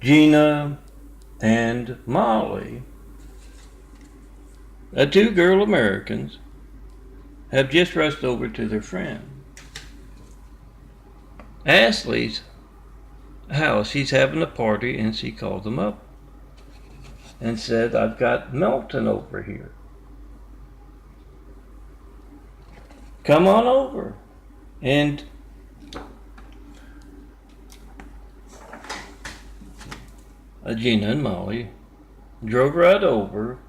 Gina and Molly, two girl Americans, have just rushed over to their friend Ashley's house. She's having a party, and she called them up and said, "I've got Melton over here. Come on over." And Gina and Molly drove right over,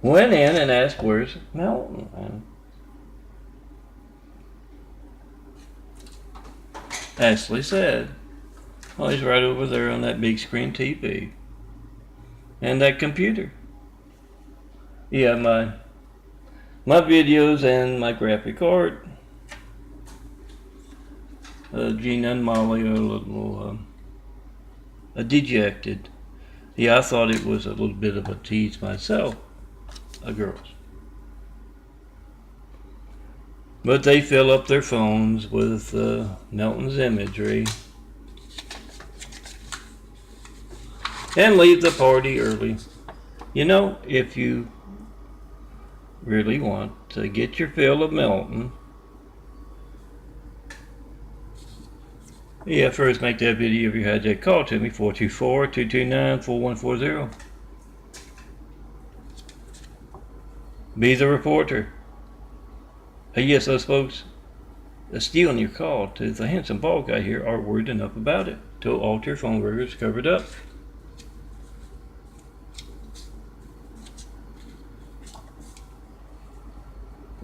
went in and asked, "Where's Melton?" And Ashley said, "Oh, he's right over there on that big screen TV and that computer. Yeah, my videos and my graphic art." Gina and Molly are a little dejected. Yeah, I thought it was a little bit of a tease myself, girls. But they fill up their phones with Melton's imagery and leave the party early. You know, if you really want to get your fill of Melton, yeah, first make that video of your hijack. Call to me, 424-229-4140. Be the reporter. Hey, yes, those folks stealing your call to the handsome bald guy here are worried enough about it to alter phone records covered up.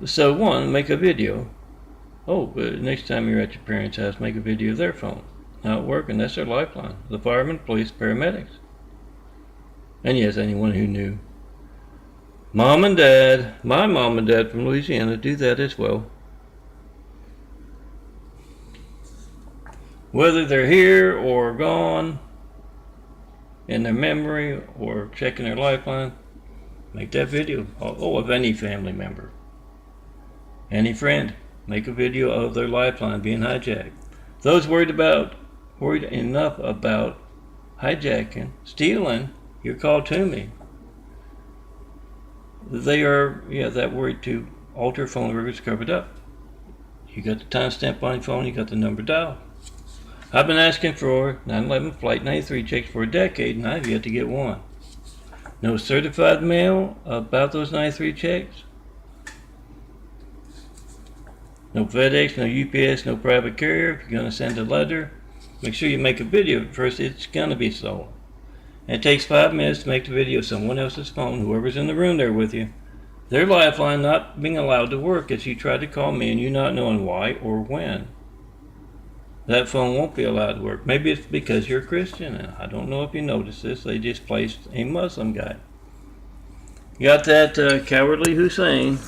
So one, make a video. Oh, but next time you're at your parents' house, make a video of their phone. Not working, that's their lifeline. The firemen, police, paramedics. And yes, anyone who knew. Mom and Dad, my mom and dad from Louisiana, do that as well. Whether they're here or gone, in their memory or checking their lifeline, make that video. Oh, of any family member. Any friend, make a video of their lifeline being hijacked. Those worried enough about hijacking, stealing your call to me, they are, that worried to alter phone records covered up. You got the timestamp on your phone, you got the number dialed. I've been asking for 9/11 Flight 93 checks for a decade, and I've yet to get one. No certified mail about those 93 checks. No FedEx, no UPS, no private carrier. If you're going to send a letter, make sure you make a video of it first. It's going to be stolen. And it takes 5 minutes to make the video of someone else's phone, whoever's in the room there with you. Their lifeline not being allowed to work as you try to call me and you not knowing why or when. That phone won't be allowed to work. Maybe it's because you're a Christian, and I don't know if you noticed this. They just placed a Muslim guy. Got that cowardly Hussein,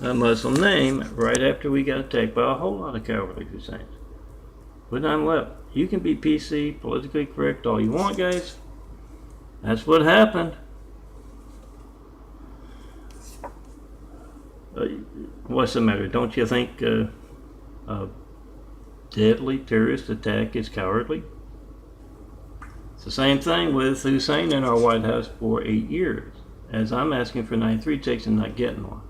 a Muslim name, right after we got attacked by a whole lot of cowardly Husseins. But 9/11, you can be PC, politically correct all you want, guys. That's what happened. What's the matter? Don't you think a deadly terrorist attack is cowardly? It's the same thing with Hussein in our White House for 8 years, as I'm asking for 93 checks and not getting one.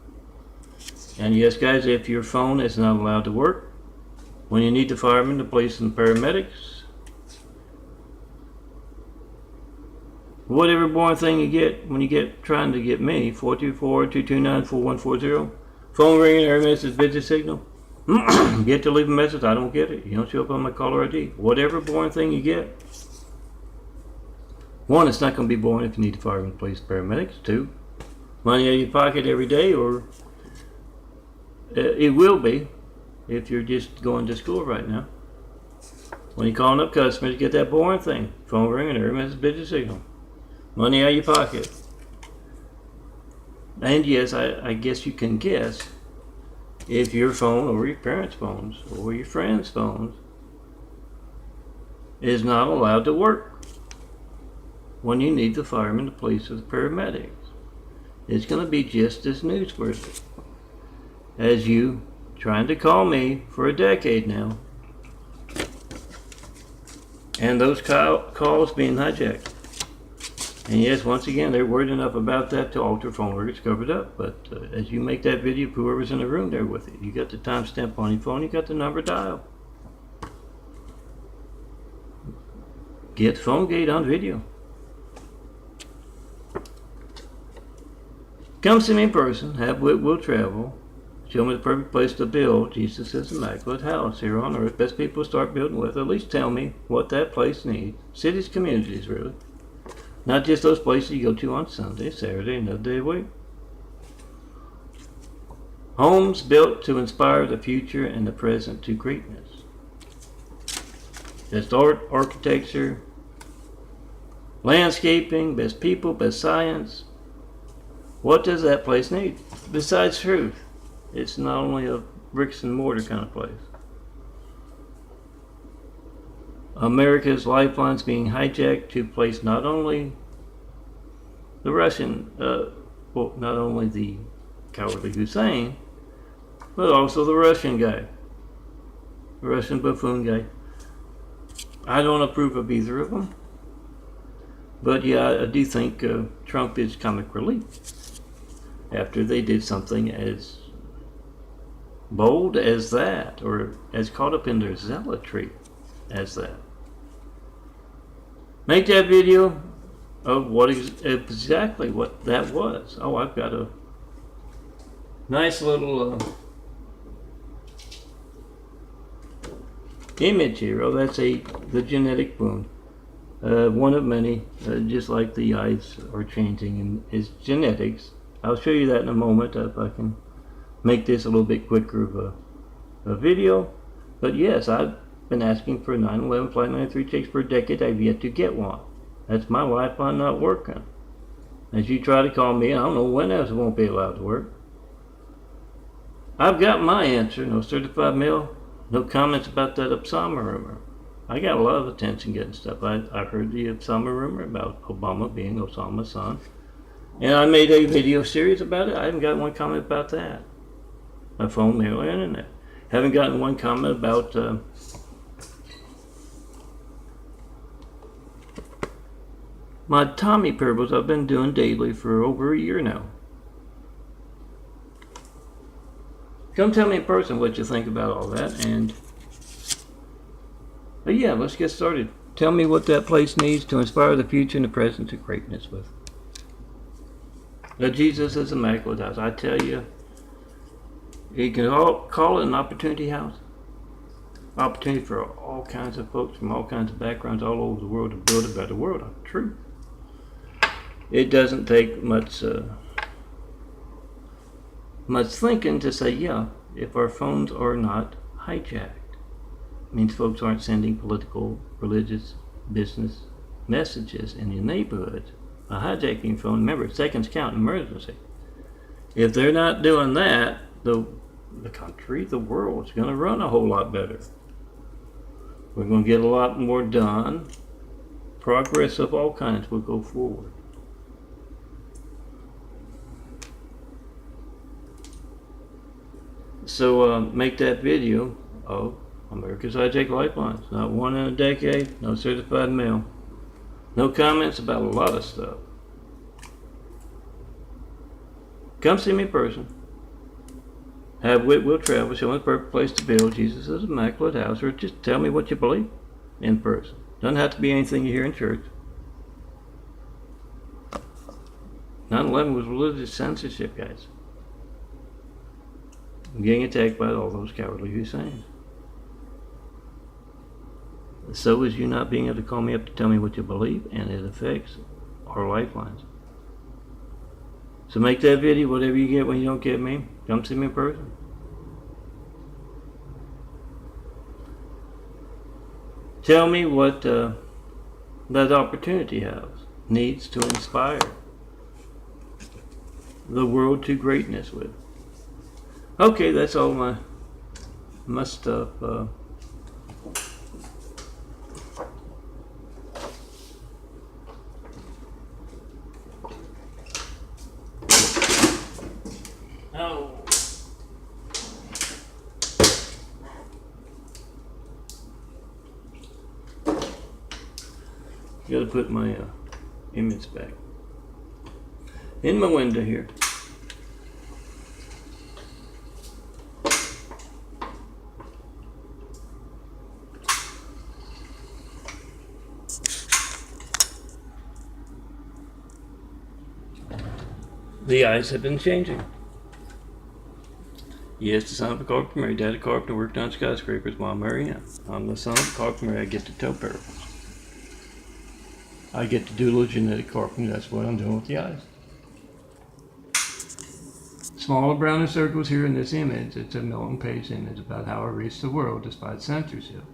And yes, guys, if your phone is not allowed to work, when you need the firemen, the police, and the paramedics, whatever boring thing you get when you get trying to get me, 424-229-4140, phone ringing, error message, busy signal, get to leave a message, I don't get it, you don't show up on my caller ID, whatever boring thing you get. One, it's not going to be boring if you need the firemen, police, paramedics. Two, money out of your pocket every day, or it will be if you're just going to school right now. When you're calling up customers, you get that boring thing, phone ringing, error message, busy signal. Money out of your pocket. And yes, I guess you can guess if your phone or your parents' phones or your friends' phones is not allowed to work when you need the firemen, the police, or the paramedics. It's going to be just as newsworthy as you trying to call me for a decade now and those calls being hijacked. And yes, once again, they're worried enough about that to alter phone records covered up. But as you make that video, whoever's in the room there with you, you got the timestamp on your phone, you got the number dialed. Get PhoneGate on video. Come see me in person, have wit will travel, show me the perfect place to build Jesus' immaculate house here on earth. Best people to start building with. At least tell me what that place needs. Cities, communities, really. Not just those places you go to on Sunday, Saturday, another day a week. Homes built to inspire the future and the present to greatness. Best art, architecture, landscaping, best people, best science. What does that place need? Besides truth, it's not only a bricks and mortar kind of place. America's lifelines being hijacked to place not only the Russian, not only the cowardly Hussein, but also the Russian guy, the Russian buffoon guy. I don't approve of either of them, but yeah, I do think Trump is comic relief after they did something as bold as that, or as caught up in their zealotry as that. Make that video of what exactly what that was. Oh, I've got a nice little image here. Oh, that's the genetic wound. One of many, just like the eyes are changing, and it's genetics. I'll show you that in a moment if I can make this a little bit quicker of a video. But yes, I've been asking for a 9/11 Flight 93 checks for a decade. I've yet to get one. That's my lifeline not working. As you try to call me, I don't know when else it won't be allowed to work. I've got my answer. No certified mail. No comments about that Osama rumor. I got a lot of attention getting stuff. I heard the Osama rumor about Obama being Osama's son. And I made a video series about it. I haven't got one comment about that. My phone, mail, or internet. Haven't gotten one comment about my Tommy parables I've been doing daily for over a year now. Come tell me in person what you think about all that, and but yeah, let's get started. Tell me what that place needs to inspire the future and the present to greatness with. Now, Jesus is immaculate house. I tell you, you can all call it an opportunity house. Opportunity for all kinds of folks from all kinds of backgrounds all over the world to build a better world. True. It doesn't take much thinking to say, yeah, if our phones are not hijacked, it means folks aren't sending political, religious, business messages in your neighborhood. A hijacking phone, remember, seconds count in emergency. If they're not doing that, the country, the world is going to run a whole lot better. We're going to get a lot more done. Progress of all kinds will go forward. So make that video of America's Hijack Lifelines. Not one in a decade, no certified mail. No comments about a lot of stuff. Come see me in person. Have wit will travel, show me the perfect place to build Jesus' immaculate house, or just tell me what you believe in person. Doesn't have to be anything you hear in church. 9/11 was religious censorship, guys. I'm getting attacked by all those cowardly Husseins. So is you not being able to call me up to tell me what you believe, and it affects our lifelines. So make that video, whatever you get when you don't get me. Come see me in person. Tell me what that opportunity house needs to inspire the world to greatness with. Okay, that's all my stuff. Gotta put my image back. In my window here. The eyes have been changing. Yes, the son of a carpenter, married dad a carpenter, worked on skyscrapers while Mary Ann. I'm the son of a carpenter, I get to tell parables. I get to do a little genetic carpentry, that's what I'm doing with the eyes. Smaller browner circles here in this image, it's a Melton page image about how I reached the world despite censorship.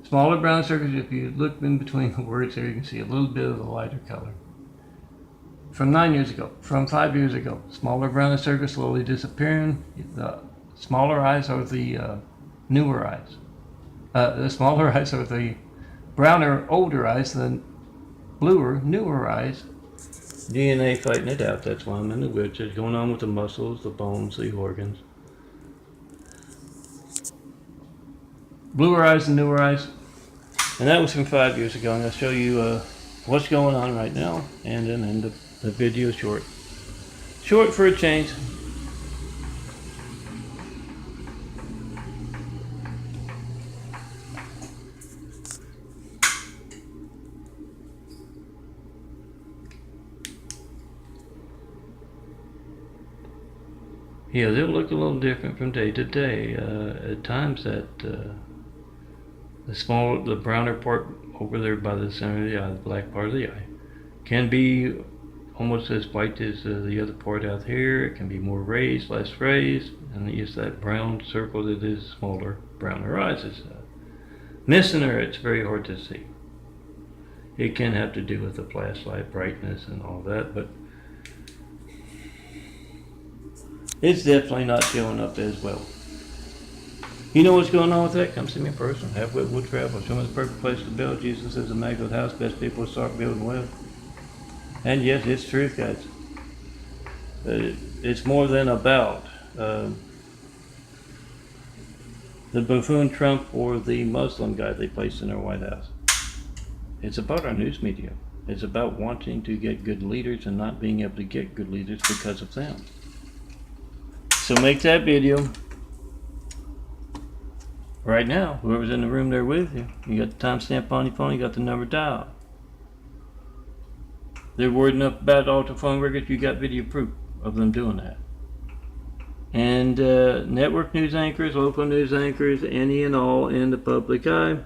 Smaller brown circles, if you look in between the words there, you can see a little bit of the lighter color. From 9 years ago, from 5 years ago, smaller browner circles slowly disappearing. The smaller eyes are the newer eyes. The smaller eyes are the browner, older eyes, the bluer, newer eyes. DNA fighting it out, that's why I'm in the woods. It's going on with the muscles, the bones, the organs. Bluer eyes and newer eyes. And that was from 5 years ago, and I'll show you what's going on right now, and then end the video short. Short for a change. Yeah, they'll look a little different from day to day. At times that the browner part over there by the center of the eye, the black part of the eye, can be almost as white as the other part out here. It can be more raised, less raised, and it's that brown circle that is smaller, browner eyes. It's missing her, it's very hard to see. It can have to do with the flashlight brightness and all that, but it's definitely not showing up as well. You know what's going on with that? Come see me in person. Have wit, will travel. Show me the perfect place to build. Jesus is a immaculate house. Best people start building with. And yes, it's truth, guys. It's more than about the buffoon Trump or the Muslim guy they placed in their White House. It's about our news media. It's about wanting to get good leaders and not being able to get good leaders because of them. So make that video right now. Whoever's in the room there with you, you got the timestamp on your phone, you got the number dialed. They're worried enough about alter phone records, you got video proof of them doing that. And network news anchors, local news anchors, any and all in the public eye.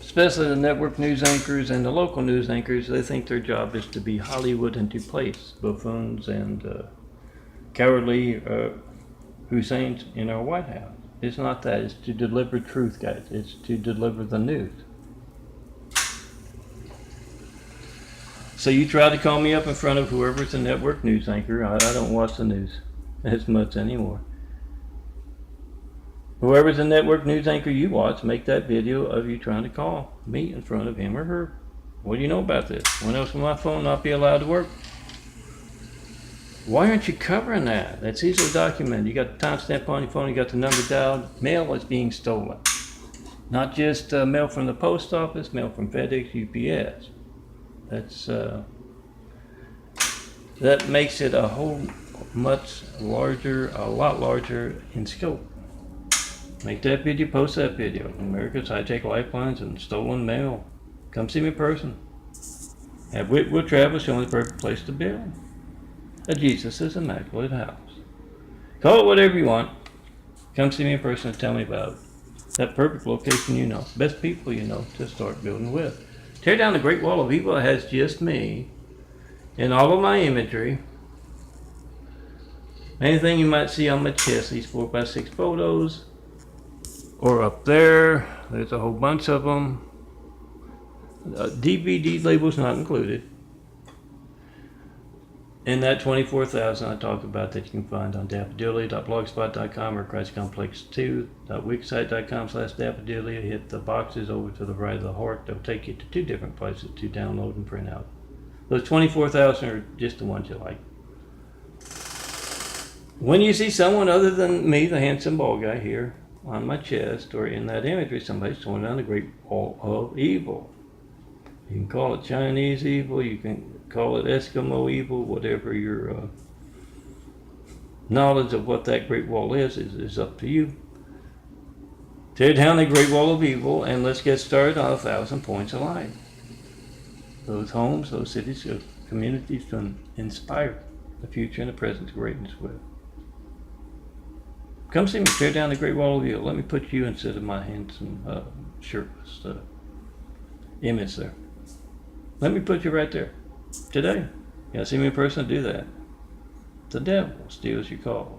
Especially the network news anchors and the local news anchors, they think their job is to be Hollywood and to place buffoons and cowardly Husseins in our White House. It's not that. It's to deliver truth, guys. It's to deliver the news. So you try to call me up in front of whoever's the network news anchor. I don't watch the news as much anymore. Whoever's the network news anchor you watch, make that video of you trying to call me in front of him or her. What do you know about this? When else will my phone not be allowed to work? Why aren't you covering that? That's easily documented. You got the timestamp on your phone, you got the number dialed. Mail is being stolen. Not just mail from the post office, mail from FedEx, UPS. That makes it a whole much larger, a lot larger in scope. Make that video, post that video. America's high-tech lifelines and stolen mail. Come see me in person. Have wit, will travel, show me the perfect place to build. A Jesus' immaculate house. Call it whatever you want. Come see me in person and tell me about it. That perfect location you know. Best people you know to start building with. Tear down the Great Wall of Evil that has just me and all of my imagery. Anything you might see on my chest, these 4x6 photos. Or up there, there's a whole bunch of them. DVD labels not included. And that 24,000 I talked about that you can find on daffodilly.blogspot.com or christcomplex2.wixsite.com/daffodilly. Hit the boxes over to the right of the heart. They'll take you to two different places to download and print out. Those 24,000 are just the ones you like. When you see someone other than me, the handsome bald guy here on my chest or in that imagery, somebody's throwing down the great wall of evil. You can call it Chinese evil, you can call it Eskimo evil, whatever your knowledge of what that great wall is up to you. Tear down the great wall of evil and let's get started on 1,000 points of light. Those homes, those cities, those communities to inspire the future and the present to greatness with. Come see me, tear down the great wall of evil. Let me put you instead of my handsome, shirtless image there. Let me put you right there today. You gotta see me in person to do that. The devil steals your call.